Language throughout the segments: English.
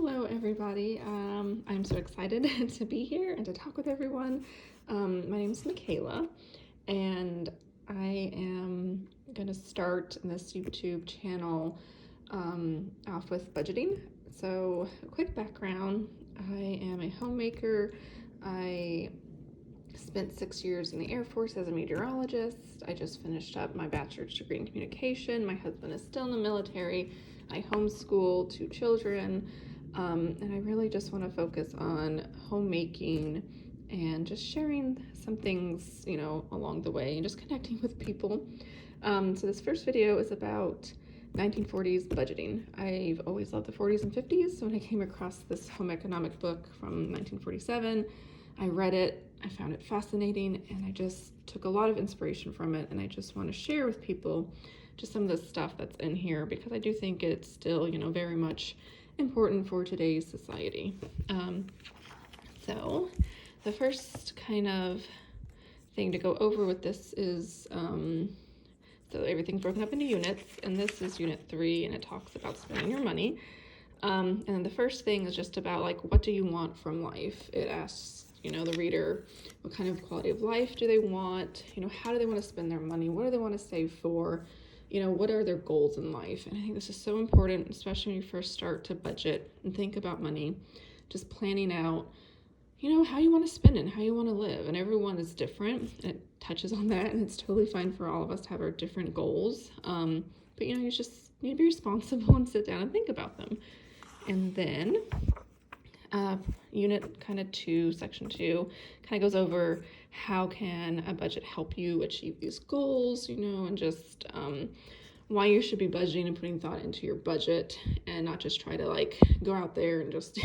Hello, everybody. I'm so excited to be here and to talk with everyone. My name is Michaela, and I am going to start this YouTube channel off with budgeting. So, a quick background. I am a homemaker. I spent 6 years in the Air Force as a meteorologist. I just finished up my bachelor's degree in communication. My husband is still in the military. I homeschool 2 children, and I really just want to focus on homemaking and just sharing some things, along the way and just connecting with people. So this first video is about 1940s budgeting. I've always loved the 40s and 50s, so when I came across this home economic book from 1947, I read it, I found it fascinating, and I just took a lot of inspiration from it, and I just want to share with people just some of the stuff that's in here because I do think it's still, very much important for today's society. So the first kind of thing to go over with this is, so everything's broken up into units, and this is unit 3, and it talks about spending your money. And the first thing is just about what do you want from life? It asks, the reader, what kind of quality of life do they want? How do they want to spend their money? What do they want to save for? What are their goals in life? And I think this is so important, especially when you first start to budget and think about money, just planning out, how you want to spend it and how you want to live. And everyone is different, and it touches on that, and it's totally fine for all of us to have our different goals. But you just need to be responsible and sit down and think about them. And then unit kind of 2, section 2, kind of goes over how can a budget help you achieve these goals, and just why you should be budgeting and putting thought into your budget and not just try to go out there and just,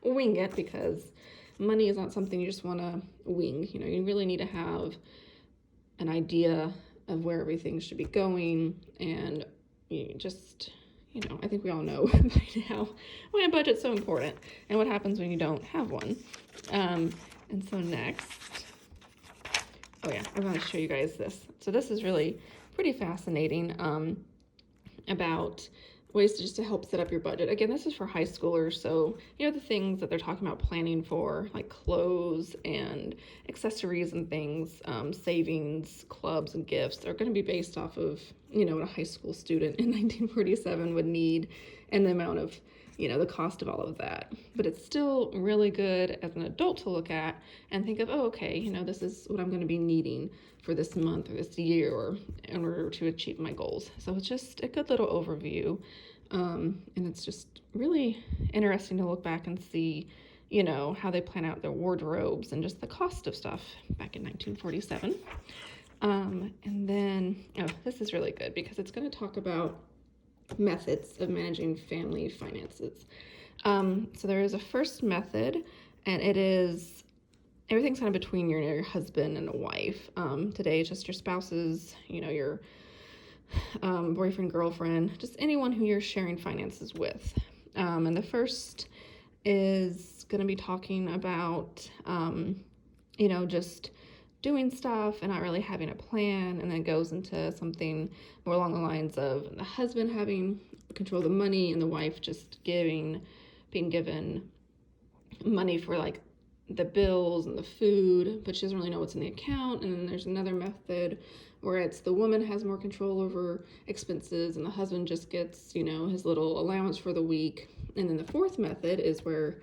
wing it, because money is not something you just want to wing. You really need to have an idea of where everything should be going, and you just... I think we all know by now why a budget's so important and what happens when you don't have one. And so next, I'm going to show you guys this. So this is really pretty fascinating about ways to help set up your budget. Again, this is for high schoolers, so the things that they're talking about planning for, like clothes and accessories and things, savings, clubs, and gifts, are going to be based off of what a high school student in 1947 would need and the amount of the cost of all of that. But it's still really good as an adult to look at and think of, this is what I'm going to be needing for this month or this year or in order to achieve my goals. So it's just a good little overview. And it's just really interesting to look back and see, how they plan out their wardrobes and just the cost of stuff back in 1947. And then, this is really good because it's going to talk about methods of managing family finances. So there is a first method, and it is everything's kind of between your husband and a wife. Today it's just your spouses, your boyfriend, girlfriend, just anyone who you're sharing finances with. And the first is going to be talking about, just doing stuff and not really having a plan, and then it goes into something more along the lines of the husband having control of the money and the wife just being given money for the bills and the food, but she doesn't really know what's in the account. And then there's another method where it's the woman has more control over expenses and the husband just gets, his little allowance for the week. And then the fourth method is where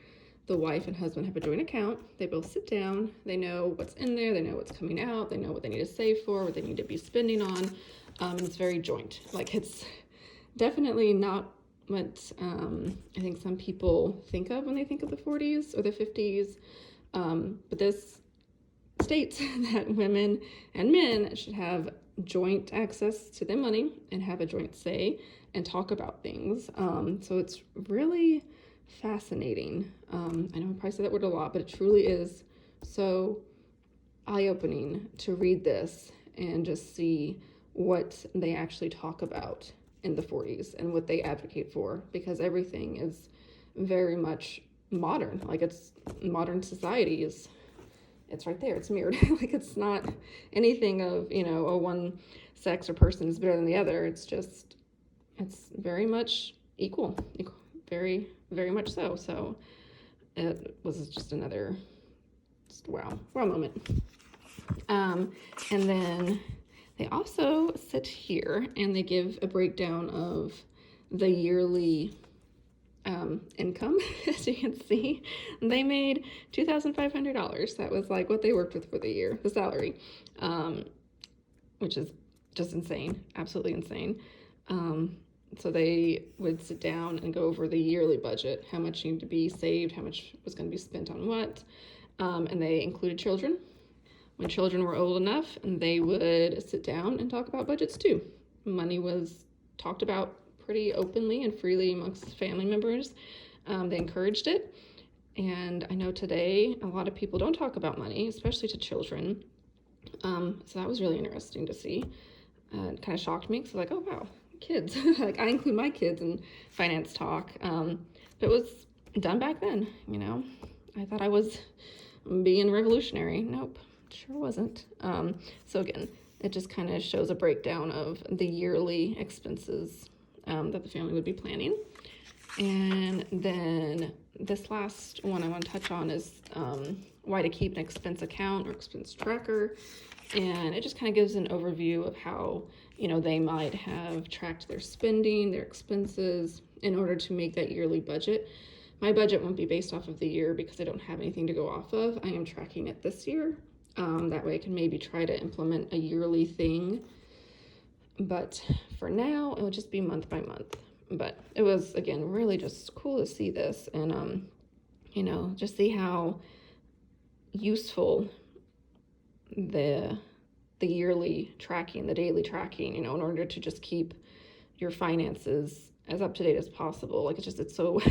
the wife and husband have a joint account. They both sit down, they know what's in there, they know what's coming out, they know what they need to save for, what they need to be spending on. And it's very joint. It's definitely not what I think some people think of when they think of the 40s or the 50s. But this states that women and men should have joint access to their money and have a joint say and talk about things. So it's really fascinating. I know I probably say that word a lot, but it truly is so eye-opening to read this and just see what they actually talk about in the 40s and what they advocate for, because everything is very much modern. It's modern society it's right there, it's mirrored. It's not anything of one sex or person is better than the other. It's very much equal very, very much so. So it was just another wow moment. And then they also sit here and they give a breakdown of the yearly income. As you can see, they made $2,500. That was like what they worked with for the year, the salary, which is just insane, absolutely insane. So they would sit down and go over the yearly budget, how much needed to be saved, how much was going to be spent on what, and they included children. When children were old enough, they would sit down and talk about budgets too. Money was talked about pretty openly and freely amongst family members. They encouraged it. And I know today a lot of people don't talk about money, especially to children. So that was really interesting to see. It kind of shocked me because like, oh wow, kids. Like I include my kids in finance talk. But it was done back then, you know. I thought I was being revolutionary. Nope, sure wasn't. So again, it just kind of shows a breakdown of the yearly expenses that the family would be planning. And then this last one I want to touch on is why to keep an expense account or expense tracker. And it just kind of gives an overview of how, you know, they might have tracked their spending, their expenses in order to make that yearly budget. My budget won't be based off of the year because I don't have anything to go off of. I am tracking it this year. That way I can maybe try to implement a yearly thing. But for now, it will just be month by month. But it was, again, really just cool to see this and, you know, just see how useful the yearly tracking, the daily tracking, you know, in order to just keep your finances as up to date as possible. Like it's so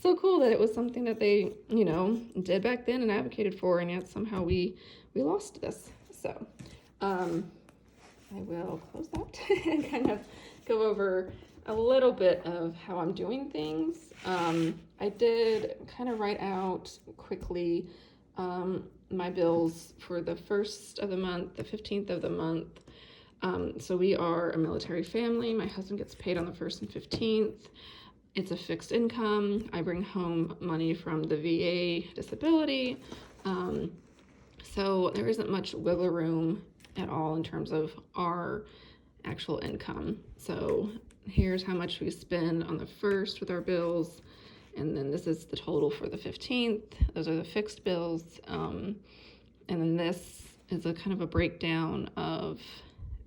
so cool that it was something that they, you know, did back then and advocated for, and yet somehow we lost this. So I will close that and kind of go over a little bit of how I'm doing things. I did kind of write out quickly my bills for the 1st of the month, the 15th of the month. So we are a military family. My husband gets paid on the 1st and 15th. It's a fixed income. I bring home money from the VA disability. So there isn't much wiggle room at all in terms of our actual income. So here's how much we spend on the 1st with our bills. And then this is the total for the 15th. Those are the fixed bills. And then this is a kind of a breakdown of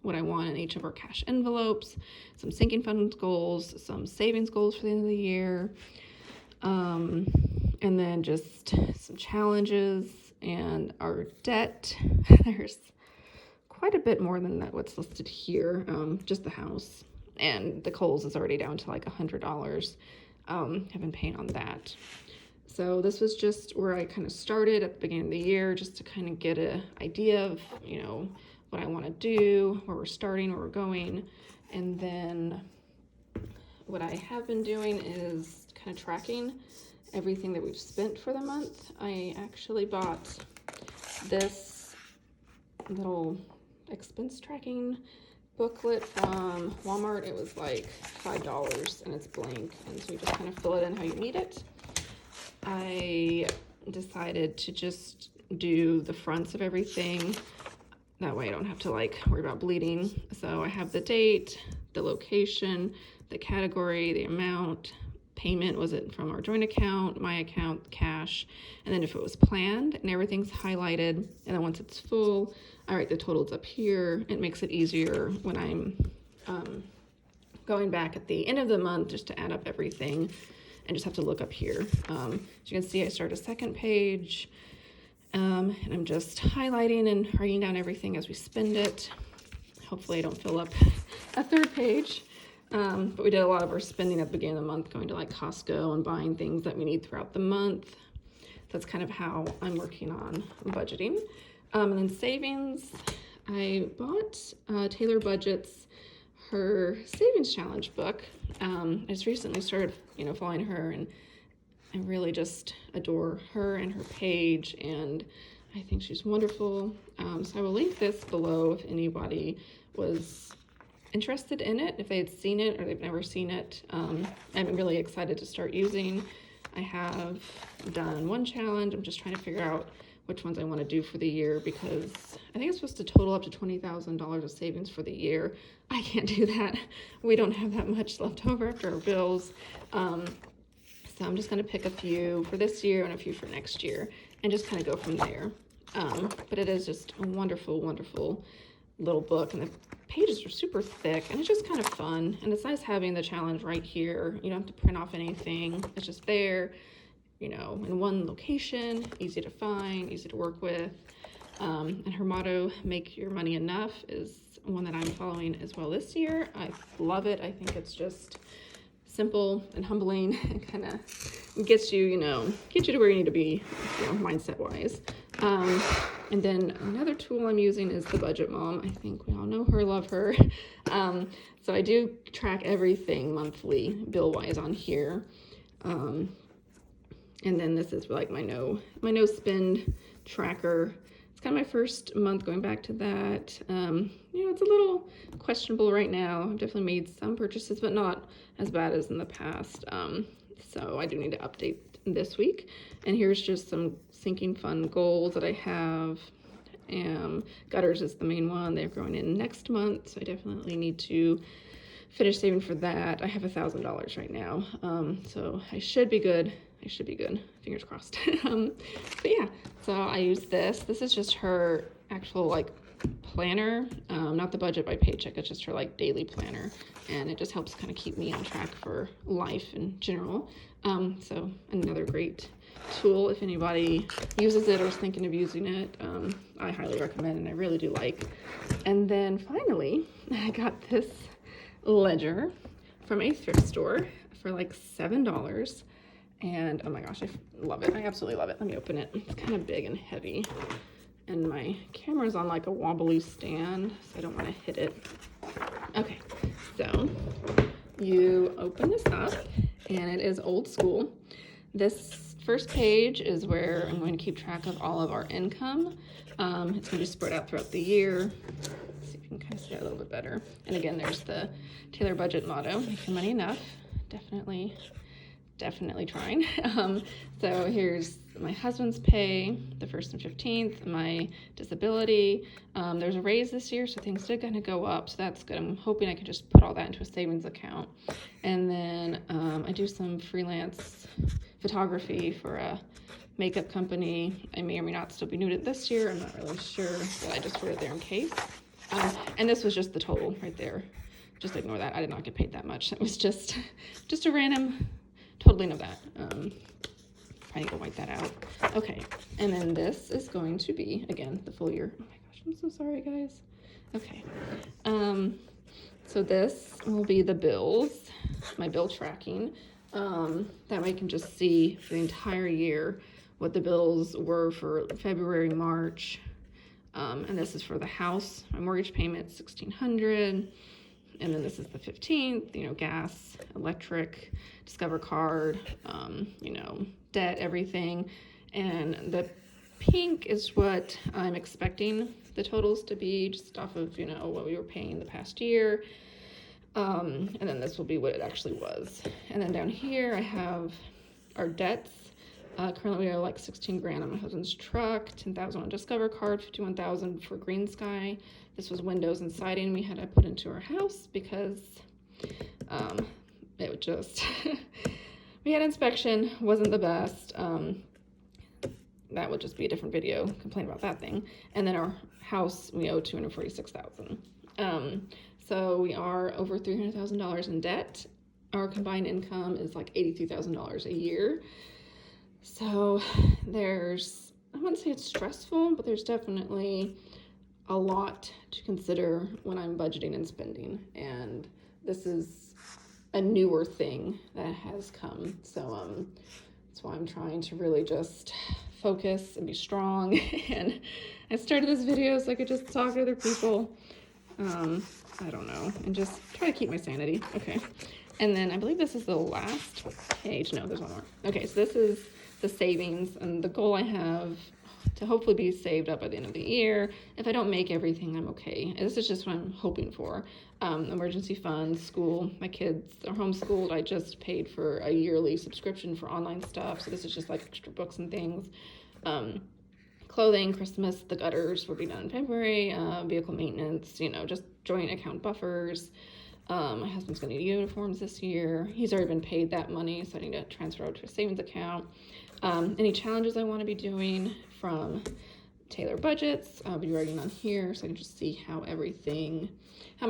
what I want in each of our cash envelopes, some sinking funds goals, some savings goals for the end of the year, and then just some challenges and our debt. There's quite a bit more than that what's listed here, just the house. And the Kohl's is already down to like $100. I've been paying on that. So this was just where I kind of started at the beginning of the year, just to kind of get an idea of, you know, what I want to do, where we're starting, where we're going. And then what I have been doing is kind of tracking everything that we've spent for the month. I actually bought this little expense tracking booklet from Walmart. It was like $5 and it's blank, and so you just kind of fill it in how you need it. I decided to just do the fronts of everything. That way I don't have to like worry about bleeding. So I have the date, the location, the category, the amount, payment, was it from our joint account, my account, cash, and then if it was planned, and everything's highlighted. And then once it's full, I write the totals up here. It makes it easier when I'm going back at the end of the month just to add up everything and just have to look up here. As you can see, I start a second page, and I'm just highlighting and writing down everything as we spend it. Hopefully I don't fill up a third page. But we did a lot of our spending at the beginning of the month, going to like Costco and buying things that we need throughout the month. That's kind of how I'm working on budgeting. And then savings, I bought Taylor Budget's, her savings challenge book. I just recently started, following her, and I really just adore her and her page, and I think she's wonderful. So I will link this below if anybody was interested in it, if they had seen it or they've never seen it. I'm really excited to start using. I have done one challenge. I'm just trying to figure out which ones I want to do for the year, because I think it's supposed to total up to $20,000 of savings for the year. I can't do that. We don't have that much left over after our bills. So I'm just going to pick a few for this year and a few for next year and just kind of go from there. But it is just a wonderful, wonderful little book, and the pages are super thick, and it's just kind of fun. And it's nice having the challenge right here. You don't have to print off anything. It's just there, you know, in one location, easy to find, easy to work with. And her motto, "Make your money enough," is one that I'm following as well this year. I love it. I think it's just simple and humbling and kind of gets you, get you to where you need to be, mindset wise. And then another tool I'm using is the Budget Mom. I think we all know her, love her. So I do track everything monthly, bill-wise on here. And then this is like my no spend tracker. It's kind of my first month going back to that. It's a little questionable right now. I've definitely made some purchases, but not as bad as in the past. So I do need to update this week. And here's just some sinking fund goals that I have. Gutters is the main one. They're going in next month, so I definitely need to finish saving for that. I have $1,000 right now, so I should be good. Fingers crossed. But yeah, so I use this. This is just her actual planner, not the budget by paycheck. It's just her daily planner, and it just helps kind of keep me on track for life in general. So another great tool if anybody uses it or is thinking of using it. I highly recommend, and I really do like. And then finally, I got this ledger from a thrift store for $7. And oh my gosh, I love it. I absolutely love it. Let me open it. It's kind of big and heavy, and my camera's on a wobbly stand, so I don't want to hit it. Okay, so you open this up, and it is old school. This first page is where I'm going to keep track of all of our income. It's going to be spread out throughout the year. Let's see if you can kind of see it a little bit better. And again, there's the Taylor Budget motto, "Make your money enough." Definitely trying. So here's my husband's pay, the 1st and 15th, my disability. There's a raise this year, so things did kind of go up, so that's good. I'm hoping I can just put all that into a savings account. And then I do some freelance photography for a makeup company. I may or may not still be doing it this year. I'm not really sure, but I just put it there in case. And this was just the total right there. Just ignore that. I did not get paid that much. It was just a random. Totally know that. I need to wipe that out. Okay, and then this is going to be, again, the full year. Oh my gosh, I'm so sorry, guys. Okay, so this will be the bills, my bill tracking. That way I can just see for the entire year what the bills were for February, March. And this is for the house. My mortgage payment, $1,600. And then this is the 15th, gas, electric, Discover card, debt, everything. And the pink is what I'm expecting the totals to be, just off of, what we were paying the past year. And then this will be what it actually was. And then down here I have our debts. Currently we owe $16,000 on my husband's truck, $10,000 on Discover card, $51,000 for Green Sky. This was windows and siding we had to put into our house because it would just we had inspection, wasn't the best. That would just be a different video, complain about that thing. And then our house, we owe $246,000. So we are over $300,000 in debt. Our combined income is $83,000 a year. So there's, I wouldn't say it's stressful, but there's definitely a lot to consider when I'm budgeting and spending. And this is a newer thing that has come. So that's why I'm trying to really just focus and be strong. And I started this video so I could just talk to other people. I don't know, and just try to keep my sanity. Okay. And then I believe this is the last page. No, there's one more. Okay, so this is the savings, and the goal I have, to hopefully be saved up by the end of the year. If I don't make everything, I'm okay. And this is just what I'm hoping for. Emergency funds, school. My kids are homeschooled. I just paid for a yearly subscription for online stuff. So this is just like extra books and things. Clothing, Christmas, the gutters will be done in February. Vehicle maintenance, just joint account buffers. My husband's going to need uniforms this year. He's already been paid that money, so I need to transfer out to a savings account. Any challenges I want to be doing from Taylor budgets, I'll be writing on here so I can just see how much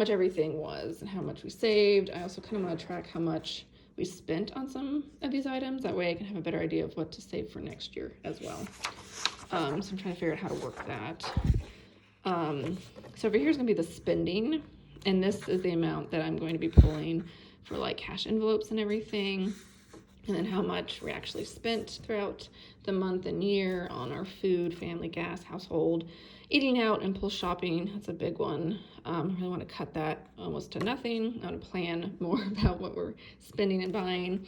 everything was and how much we saved. I also kind of want to track how much we spent on some of these items. That way I can have a better idea of what to save for next year as well. So I'm trying to figure out how to work that. So over here is going to be the spending. And this is the amount that I'm going to be pulling for like cash envelopes and everything. And then how much we actually spent throughout the month and year on our food, family, gas, household, eating out, impulse shopping. That's a big one. I really want to cut that almost to nothing. I want to plan more about what we're spending and buying.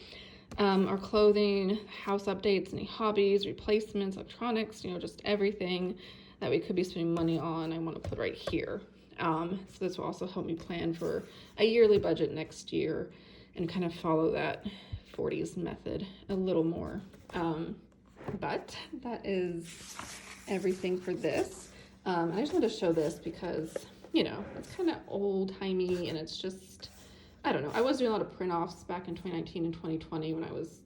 Our clothing, house updates, any hobbies, replacements, electronics, just everything that we could be spending money on, I want to put right here. So this will also help me plan for a yearly budget next year and kind of follow that 40's method a little more. But that is everything for this. I just wanted to show this because, it's kind of old-timey and it's just, I don't know. I was doing a lot of print-offs back in 2019 and 2020 when I was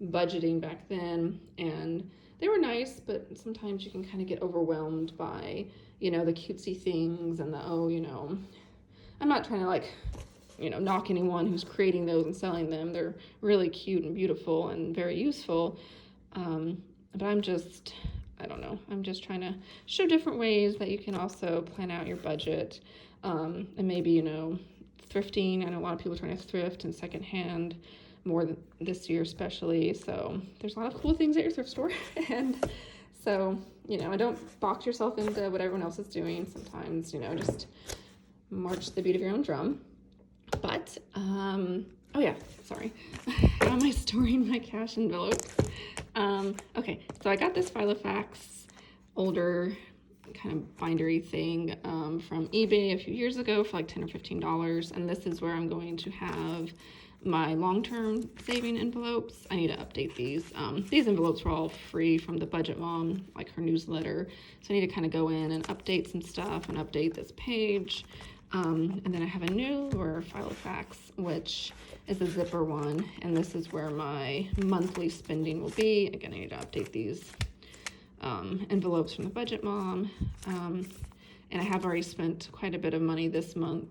budgeting back then, and they were nice, but sometimes you can kind of get overwhelmed by, the cutesy things and I'm not trying to knock anyone who's creating those and selling them. They're really cute and beautiful and very useful. But I'm just trying to show different ways that you can also plan out your budget. And maybe, thrifting. I know a lot of people are trying to thrift and secondhand more this year especially. So there's a lot of cool things at your thrift store. And so, I don't box yourself into what everyone else is doing. Sometimes, just march to the beat of your own drum. But, oh yeah, sorry. How am I storing my cash envelopes? Okay, so I got this Filofax older kind of bindery thing from eBay a few years ago for like $10 or $15. And this is where I'm going to have my long-term saving envelopes. I need to update these. These envelopes were all free from the Budget Mom, like her newsletter. So I need to kind of go in and update some stuff and update this page. And then I have a newer Filofax, which is a zipper one. And this is where my monthly spending will be. Again, I need to update these envelopes from the Budget Mom. And I have already spent quite a bit of money this month,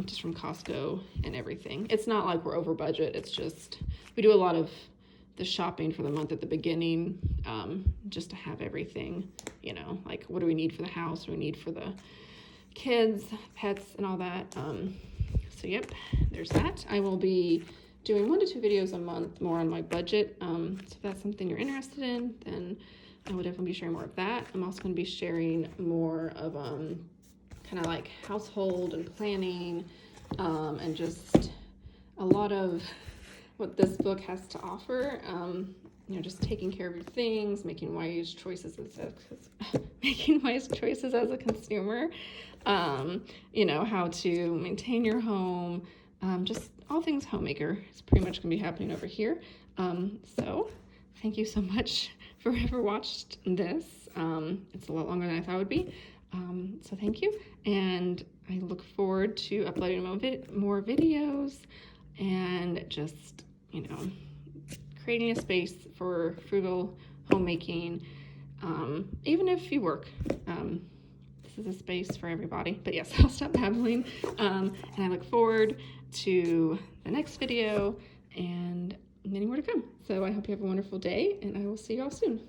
just from Costco and everything. It's not like we're over budget. It's just, we do a lot of the shopping for the month at the beginning, just to have everything, like what do we need for the house? What do we need for the kids, pets, and all that. So yep, there's that. I will be doing 1 to 2 videos a month more on my budget. So if that's something you're interested in, then I will definitely be sharing more of that. I'm also going to be sharing more of kind of like household and planning, and just a lot of what this book has to offer. Just taking care of your things, making wise choices as a consumer. How to maintain your home. Just all things homemaker is pretty much going to be happening over here. So thank you so much for whoever watched this. It's a lot longer than I thought it would be. So thank you. And I look forward to uploading more videos and just, creating a space for frugal homemaking. Even if you work, this is a space for everybody. But yes, I'll stop babbling. And I look forward to the next video and many more to come. So I hope you have a wonderful day, and I will see you all soon.